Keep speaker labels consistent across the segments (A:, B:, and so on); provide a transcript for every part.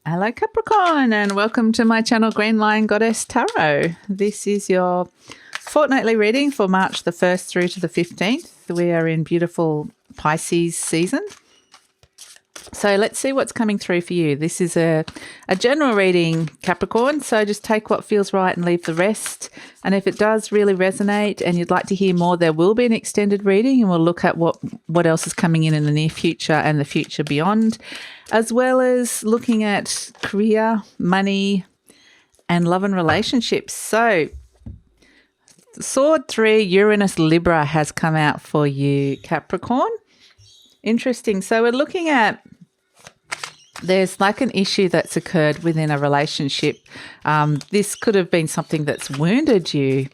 A: Hello Capricorn, and welcome to my channel GreenLion Goddess Tarot. This is your fortnightly reading for March the 1st through to the 15th. We are in beautiful Pisces season. So let's see what's coming through for you. This is a general reading, Capricorn, so just take what feels right and leave the rest. And if it does really resonate and you'd like to hear more, there will be an extended reading, and we'll look at what else is coming in the near future and the future beyond, as well as looking at career, money, and love and relationships. So Sword 3, Uranus Libra has come out for you, Capricorn. Interesting. So we're looking at, there's like an issue that's occurred within a relationship. This could have been something that's wounded you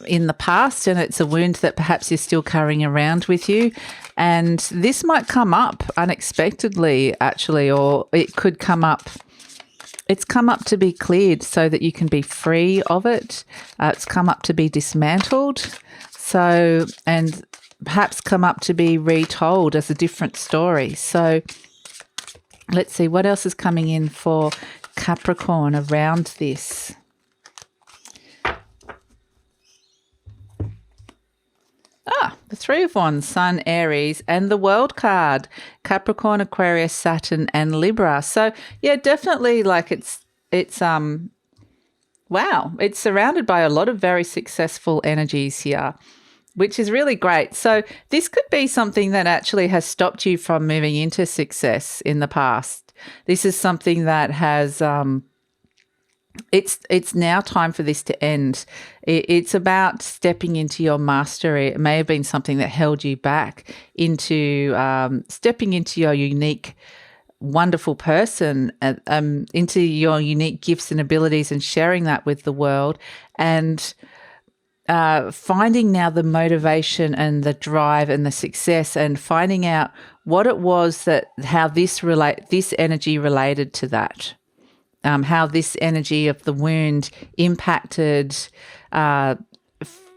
A: in the past, and it's a wound that perhaps you're still carrying around with you. And this might come up unexpectedly, actually, or it could come up. It's come up to be cleared so that you can be free of it. It's come up to be dismantled. So, and perhaps come up to be retold as a different story. So let's see what else is coming in for Capricorn around this. The Three of Wands, Sun, Aries, and the World card, Capricorn, Aquarius, Saturn, and Libra. So yeah, definitely like it's wow, it's surrounded by a lot of very successful energies here, which is really great. So this could be something that actually has stopped you from moving into success in the past. This is something that has it's now time for this to end. It's about stepping into your mastery. It may have been something that held you back into stepping into your unique, wonderful person, into your unique gifts and abilities, and sharing that with the world, and finding now the motivation and the drive and the success, and finding out what it was that, how this energy related to that. How this energy of the wound impacted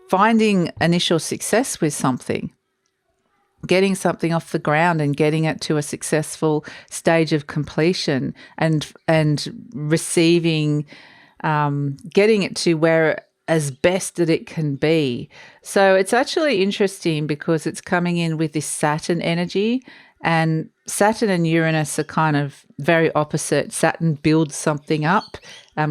A: finding initial success with something, getting something off the ground and getting it to a successful stage of completion, and receiving, getting it to where as best that it can be. So it's actually interesting because it's coming in with this Saturn energy, and Saturn and Uranus are kind of very opposite. Saturn builds something up,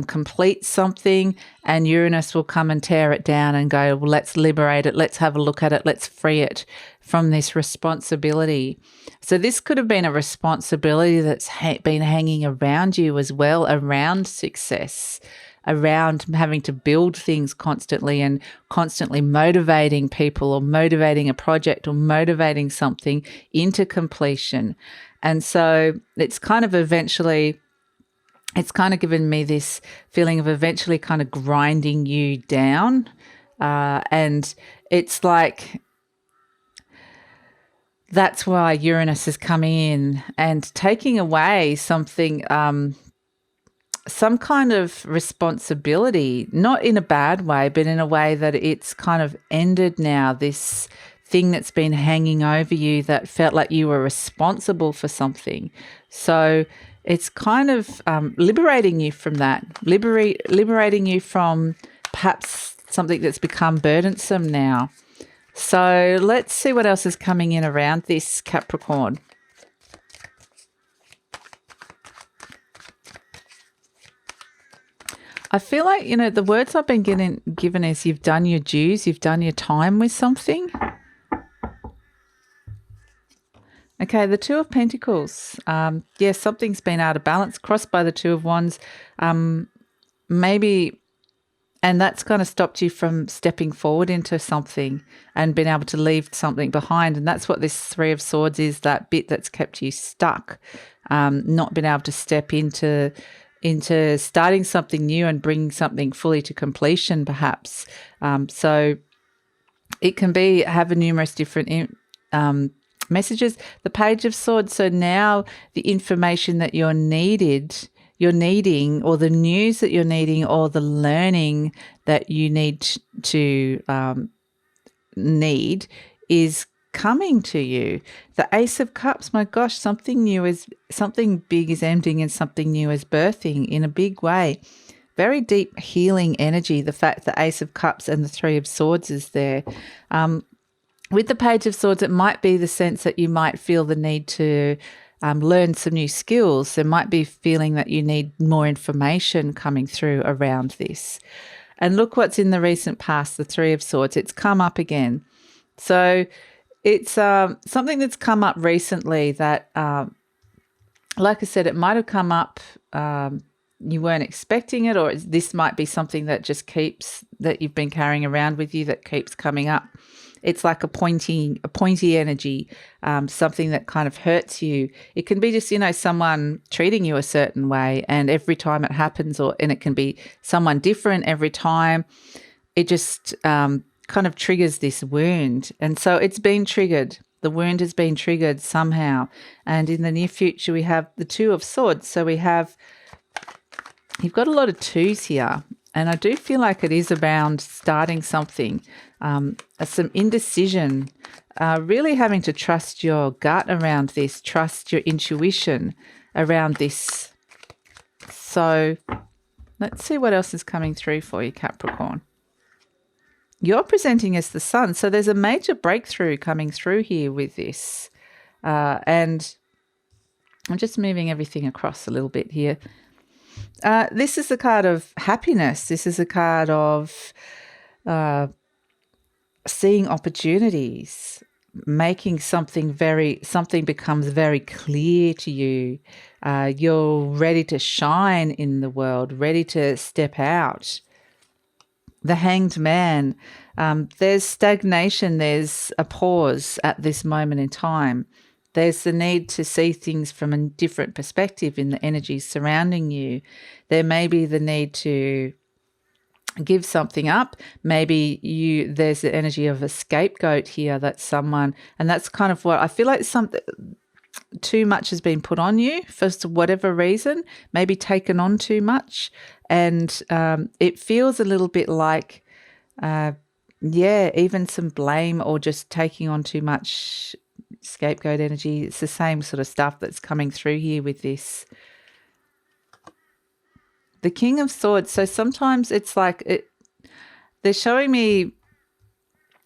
A: completes something, and Uranus will come and tear it down and go, well, let's liberate it, let's have a look at it, let's free it from this responsibility. So this could have been a responsibility that's been hanging around you as well, around success, around having to build things constantly and constantly motivating people, or motivating a project, or motivating something into completion. And so it's kind of given me this feeling of eventually kind of grinding you down. And it's like, that's why Uranus is coming in and taking away something, some kind of responsibility, not in a bad way, but in a way that it's kind of ended now, this thing that's been hanging over you that felt like you were responsible for something. So it's kind of liberating you from that, liberating you from perhaps something that's become burdensome now. So let's see what else is coming in around this, Capricorn. I feel like, you know, the words I've been given is you've done your dues, you've done your time with something. Okay, the Two of Pentacles. Yes, something's been out of balance, crossed by the Two of Wands. Maybe, and that's kind of stopped you from stepping forward into something and being able to leave something behind. And that's what this Three of Swords is, that bit that's kept you stuck, not being able to step into starting something new and bringing something fully to completion, perhaps. So it can have a numerous different messages. The Page of Swords. So now the information that you're needing, or the news that you're needing, or the learning that you need is coming to you. The Ace of Cups, my gosh, something big is ending and something new is birthing in a big way. Very deep healing energy. The fact the Ace of Cups and the Three of Swords is there. With the Page of Swords, it might be the sense that you might feel the need to learn some new skills. There might be feeling that you need more information coming through around this. And look what's in the recent past, the Three of Swords. It's come up again. So it's something that's come up recently that, like I said, it might have come up, you weren't expecting it, or this might be something that just that you've been carrying around with you that keeps coming up. It's like a pointy energy, something that kind of hurts you. It can be just, someone treating you a certain way, and every time it happens, and it can be someone different every time, it just kind of triggers this wound. And so it's been triggered. The wound has been triggered somehow. And in the near future, we have the Two of Swords. So you've got a lot of twos here. And I do feel like it is around starting something, some indecision, really having to trust your gut around this, trust your intuition around this. So let's see what else is coming through for you, Capricorn. You're presenting as the Sun, so there's a major breakthrough coming through here with this. And I'm just moving everything across a little bit here. This is a card of happiness. This is a card of seeing opportunities, making something becomes very clear to you. You're ready to shine in the world, ready to step out. The Hanged Man, there's stagnation, there's a pause at this moment in time. There's the need to see things from a different perspective in the energies surrounding you. There may be the need to give something up. Maybe there's the energy of a scapegoat here, that someone, and that's kind of what I feel like too much has been put on you for whatever reason, maybe taken on too much. And it feels a little bit like, even some blame or just taking on too much scapegoat energy. It's the same sort of stuff that's coming through here with this. The King of Swords. So sometimes it's like they're showing me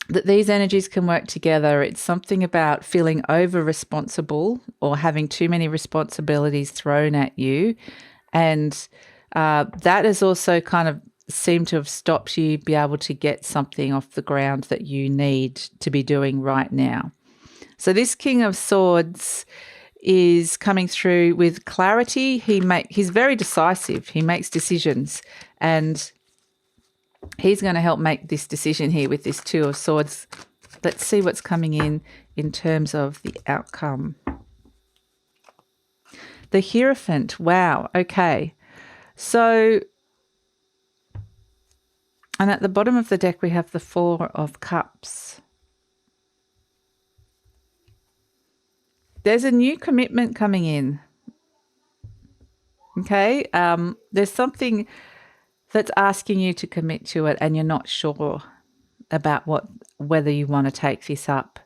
A: that these energies can work together. It's something about feeling over responsible or having too many responsibilities thrown at you. And that has also kind of seemed to have stopped you be able to get something off the ground that you need to be doing right now. So this King of Swords is coming through with clarity. He's very decisive. He makes decisions, and he's going to help make this decision here with this Two of Swords. Let's see what's coming in terms of the outcome. The Hierophant. Wow. Okay. So, and at the bottom of the deck, we have the Four of Cups. There's a new commitment coming in. Okay. There's something that's asking you to commit to it, and you're not sure about whether you want to take this up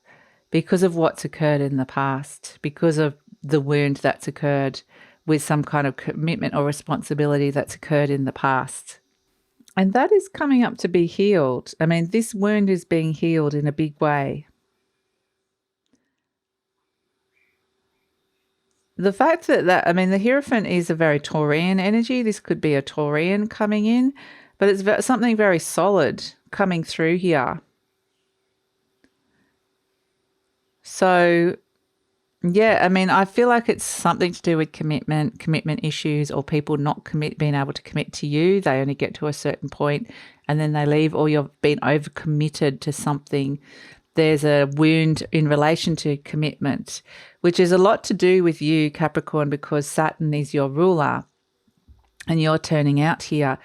A: because of what's occurred in the past, because of the wound that's occurred with some kind of commitment or responsibility that's occurred in the past. And that is coming up to be healed. I mean, this wound is being healed in a big way. The fact that the Hierophant is a very Taurian energy. This could be a Taurian coming in, but it's something very solid coming through here. So, yeah, I mean, I feel like it's something to do with commitment issues, or people not being able to commit to you. They only get to a certain point and then they leave, or you've been overcommitted to something. There's a wound in relation to commitment, which is a lot to do with you, Capricorn, because Saturn is your ruler and you're turning up here.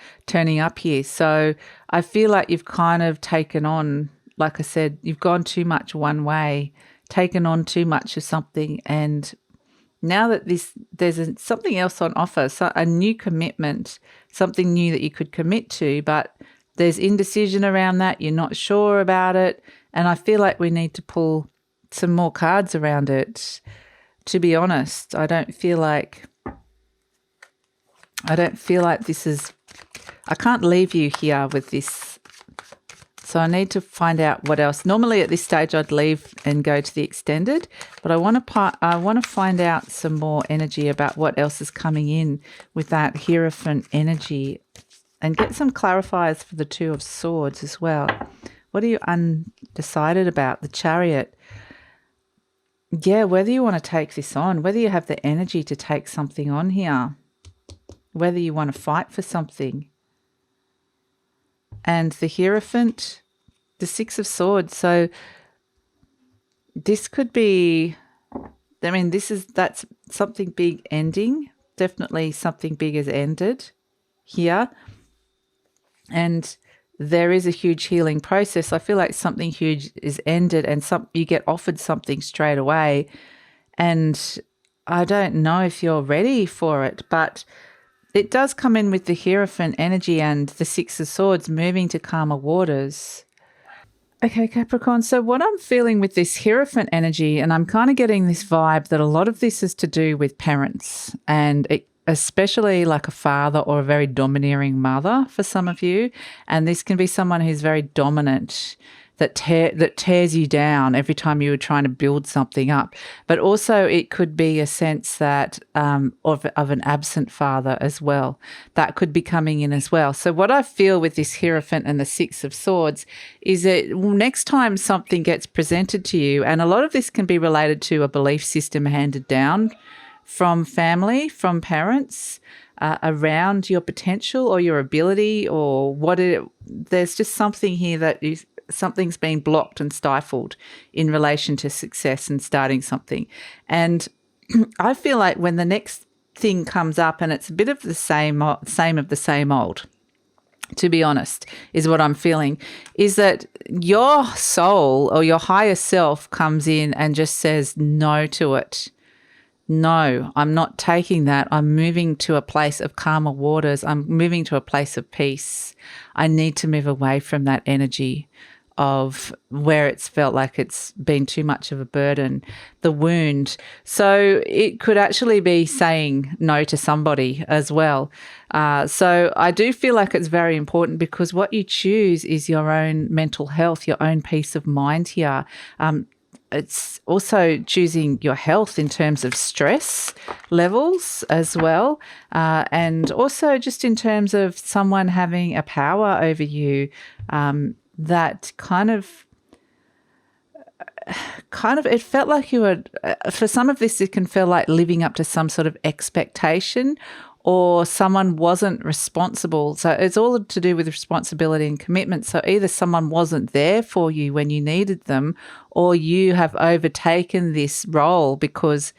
A: So I feel like you've kind of taken on, like I said, you've gone too much one way, taken on too much of something, and now that there's something else on offer, so a new commitment, something new that you could commit to, but there's indecision around that. You're not sure about it. And I feel like we need to pull some more cards around it. To be honest, I don't feel like this is, I can't leave you here with this. So I need to find out what else. Normally at this stage I'd leave and go to the extended, but I want to find out some more energy about what else is coming in with that Hierophant energy, and get some clarifiers for the Two of Swords as well. What are you undecided about? The Chariot. Yeah, whether you want to take this on, whether you have the energy to take something on here, whether you want to fight for something. And the Hierophant, the Six of Swords. So this could be, I mean, that's something big ending. Definitely something big has ended here. And there is a huge healing process. I feel like something huge is ended, and you get offered something straight away. And I don't know if you're ready for it, but it does come in with the Hierophant energy and the Six of Swords moving to calmer waters. Okay, Capricorn, so what I'm feeling with this Hierophant energy, and I'm kind of getting this vibe that a lot of this is to do with parents, and especially like a father or a very domineering mother for some of you. And this can be someone who's very dominant, that tears you down every time you were trying to build something up. But also it could be a sense that of an absent father as well. That could be coming in as well. So what I feel with this Hierophant and the Six of Swords is that next time something gets presented to you, and a lot of this can be related to a belief system handed down from family, from parents, around your potential or your ability, or there's just something here that is, something's been blocked and stifled in relation to success and starting something. And I feel like when the next thing comes up, and it's a bit of the same of the same old, to be honest, is what I'm feeling, is that your soul or your higher self comes in and just says no to it. No, I'm not taking that. I'm moving to a place of calmer waters. I'm moving to a place of peace. I need to move away from that energy of where it's felt like it's been too much of a burden, the wound. So it could actually be saying no to somebody as well. So I do feel like it's very important, because what you choose is your own mental health, your own peace of mind here. It's also choosing your health in terms of stress levels as well, and also just in terms of someone having a power over you, that kind of it felt like you were, for some of this, it can feel like living up to some sort of expectation, or someone wasn't responsible. So it's all to do with responsibility and commitment. So either someone wasn't there for you when you needed them, or you have overtaken this role because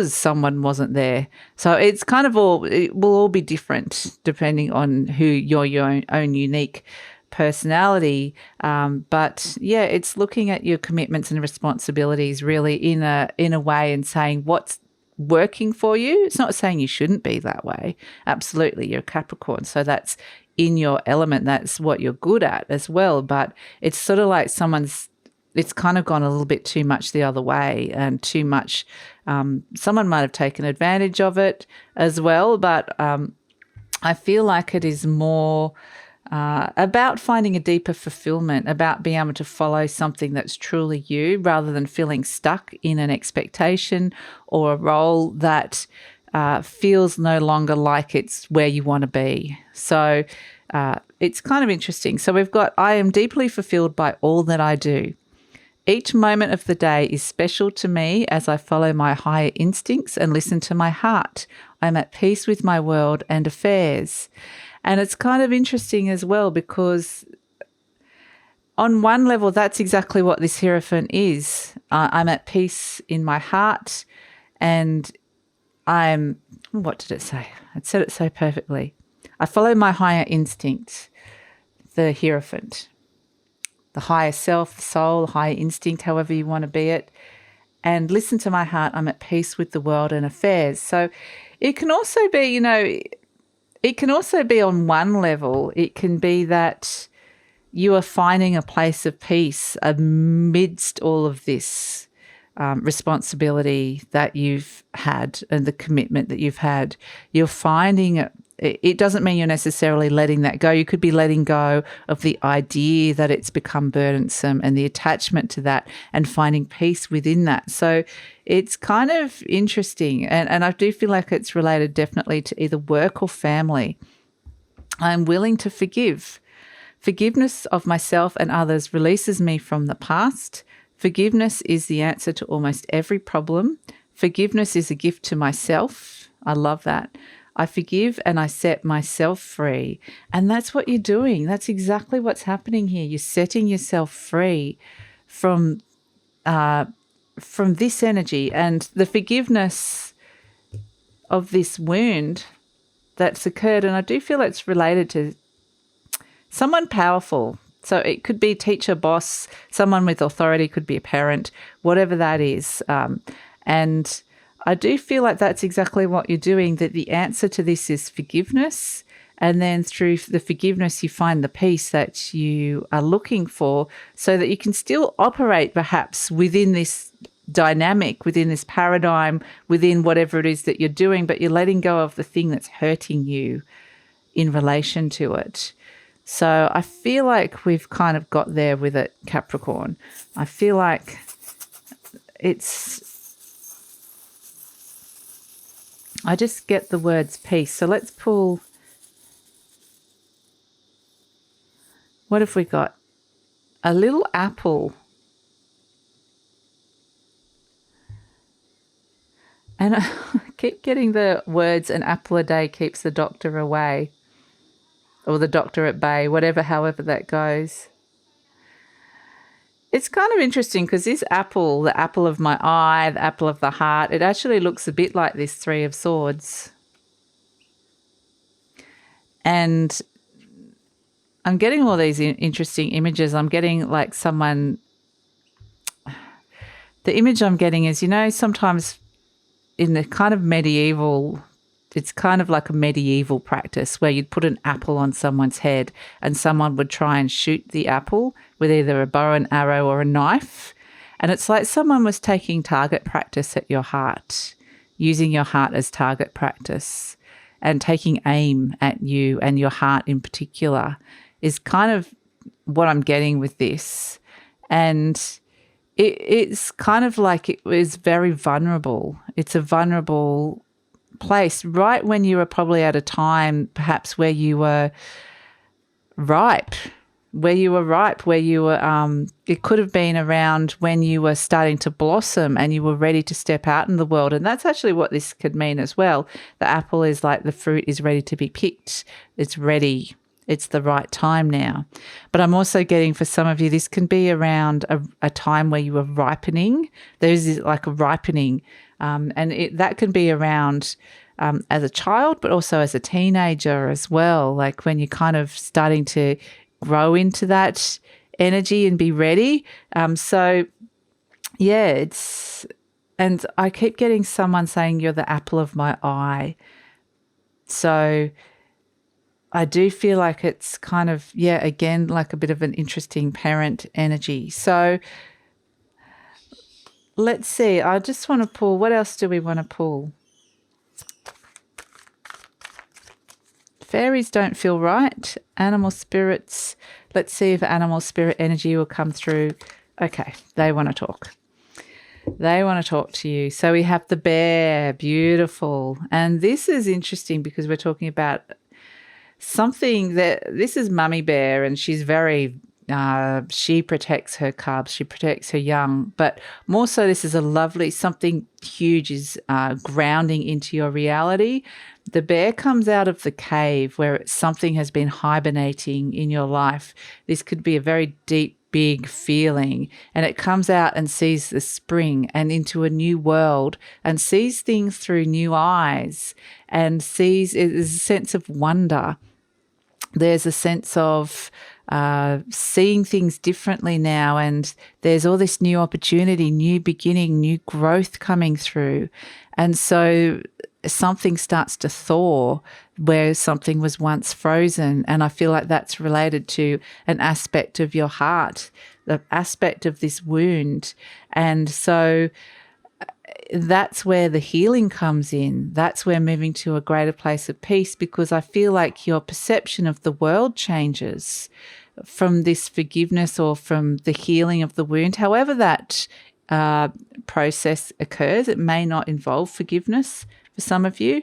A: someone wasn't there. So it's kind of it will all be different depending on who your own unique personality. But yeah, it's looking at your commitments and responsibilities really in a way, and saying what's working for you. It's not saying you shouldn't be that way. Absolutely, you're a Capricorn, so that's in your element. That's what you're good at as well. But it's sort of like it's kind of gone a little bit too much the other way, and too much. Someone might have taken advantage of it as well. But I feel like it is more about finding a deeper fulfillment, about being able to follow something that's truly you, rather than feeling stuck in an expectation or a role that feels no longer like it's where you want to be. So it's kind of interesting. So we've got, I am deeply fulfilled by all that I do. Each moment of the day is special to me as I follow my higher instincts and listen to my heart. I'm at peace with my world and affairs. And it's kind of interesting as well, because on one level, that's exactly what this Hierophant is. I'm at peace in my heart, and what did it say? It said it so perfectly. I follow my higher instinct, the Hierophant, the higher self, the soul, higher instinct, however you want to be it, and listen to my heart. I'm at peace with the world and affairs. So it can also be, it can also be on one level. It can be that you are finding a place of peace amidst all of this responsibility that you've had and the commitment that you've had. You're finding it doesn't mean you're necessarily letting that go. You could be letting go of the idea that it's become burdensome and the attachment to that, and finding peace within that. So it's kind of interesting. And I do feel like it's related definitely to either work or family. I'm willing to forgive. Forgiveness of myself and others releases me from the past. Forgiveness is the answer to almost every problem. Forgiveness is a gift to myself. I love that. I forgive and I set myself free. And that's what you're doing. That's exactly what's happening here. You're setting yourself free from this energy, and the forgiveness of this wound that's occurred. And I do feel it's related to someone powerful. So it could be teacher, boss, someone with authority, could be a parent, whatever that is. And I do feel like that's exactly what you're doing, that the answer to this is forgiveness. And then through the forgiveness, you find the peace that you are looking for, so that you can still operate perhaps within this dynamic, within this paradigm, within whatever it is that you're doing, but you're letting go of the thing that's hurting you in relation to it. So I feel like we've kind of got there with it, Capricorn. I feel like I just get the words peace. So let's pull. What have we got? A little apple. And I keep getting the words, an apple a day keeps the doctor away, or the doctor at bay, however that goes. It's kind of interesting because this apple, the apple of my eye, the apple of the heart, it actually looks a bit like this Three of Swords. And I'm getting all these interesting images. I'm getting like someone, the image I'm getting is, sometimes in the kind of medieval, it's kind of like a medieval practice where you'd put an apple on someone's head and someone would try and shoot the apple with either a bow and arrow or a knife. And it's like someone was taking target practice at your heart, using your heart as target practice, and taking aim at you and your heart in particular is kind of what I'm getting with this. And it's kind of like it was very vulnerable. It's a vulnerable place right when you were probably at a time perhaps where you were ripe, it could have been around when you were starting to blossom and you were ready to step out in the world. And that's actually what this could mean as well. The apple is like the fruit is ready to be picked. It's ready. It's the right time now. But I'm also getting, for some of you, this can be around a time where you were ripening. There's like a ripening, and that can be around as a child, but also as a teenager as well, like when you're kind of starting to grow into that energy and be ready. So, yeah, and I keep getting someone saying you're the apple of my eye. So I do feel like it's kind of, again, like a bit of an interesting parent energy. So let's see. I just want to pull. What else do we want to pull? Fairies don't feel right. Animal spirits. Let's see if animal spirit energy will come through. Okay, they want to talk. They want to talk to you. So we have the bear. Beautiful. And this is interesting because we're talking about something that, this is Mummy Bear, and she's very, she protects her cubs, she protects her young, but more so this is a lovely, something huge is grounding into your reality. The bear comes out of the cave where something has been hibernating in your life. This could be a very deep, big feeling, and it comes out and sees the spring and into a new world and sees things through new eyes and sees, there's a sense of wonder. There's a sense of seeing things differently now, and there's all this new opportunity, new beginning, new growth coming through. And so something starts to thaw where something was once frozen. And I feel like that's related to an aspect of your heart, the aspect of this wound. And so that's where the healing comes in. That's where moving to a greater place of peace, because I feel like your perception of the world changes from this forgiveness or from the healing of the wound. However that process occurs, it may not involve forgiveness for some of you.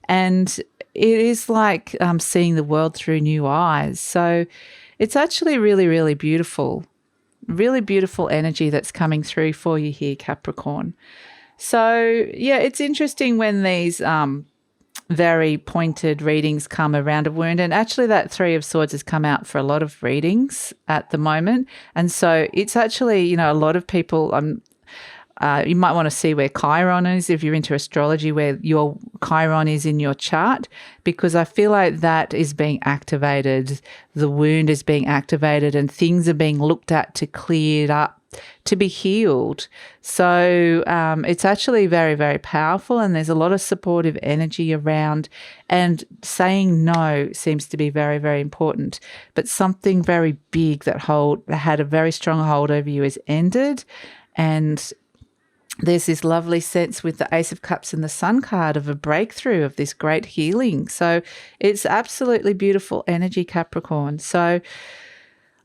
A: And it is like seeing the world through new eyes. So it's actually really, really beautiful energy that's coming through for you here, Capricorn. So, yeah, it's interesting when these very pointed readings come around a wound. And actually that Three of Swords has come out for a lot of readings at the moment. And so it's actually, a lot of people, you might want to see where Chiron is if you're into astrology, where your Chiron is in your chart, because I feel like that is being activated. The wound is being activated and things are being looked at to clear it up, to be healed. So it's actually very, very powerful, and there's a lot of supportive energy around, and saying no seems to be very, very important. But something very big that had a very strong hold over you is ended, and there's this lovely sense with the Ace of Cups and the Sun card of a breakthrough, of this great healing. So it's absolutely beautiful energy, Capricorn. So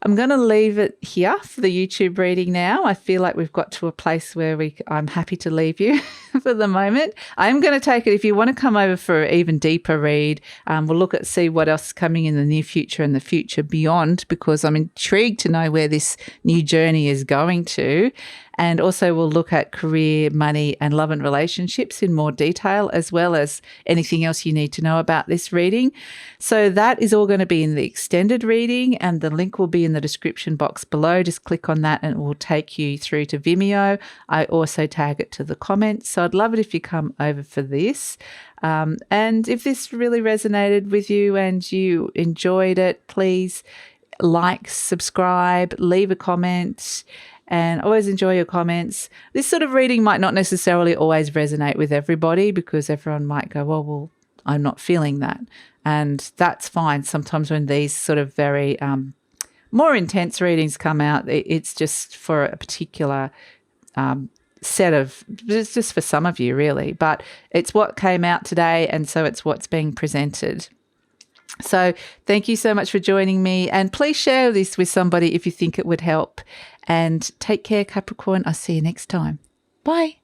A: I'm going to leave it here for the YouTube reading now. I feel like we've got to a place where I'm happy to leave you for the moment. I'm going to take it. If you want to come over for an even deeper read, we'll see what else is coming in the near future and the future beyond, because I'm intrigued to know where this new journey is going to. And also we'll look at career, money and love and relationships in more detail, as well as anything else you need to know about this reading. So that is all going to be in the extended reading, and the link will be in the description box below. Just click on that and it will take you through to Vimeo. I also tag it to the comments. So I'd love it if you come over for this. And if this really resonated with you and you enjoyed it, please like, subscribe, leave a comment. And always enjoy your comments. This sort of reading might not necessarily always resonate with everybody, because everyone might go, well, I'm not feeling that. And that's fine. Sometimes when these sort of very more intense readings come out, it's just for a particular set of, it's just for some of you really. But it's what came out today, and so it's what's being presented. So thank you so much for joining me, and please share this with somebody if you think it would help. And take care, Capricorn. I'll see you next time. Bye.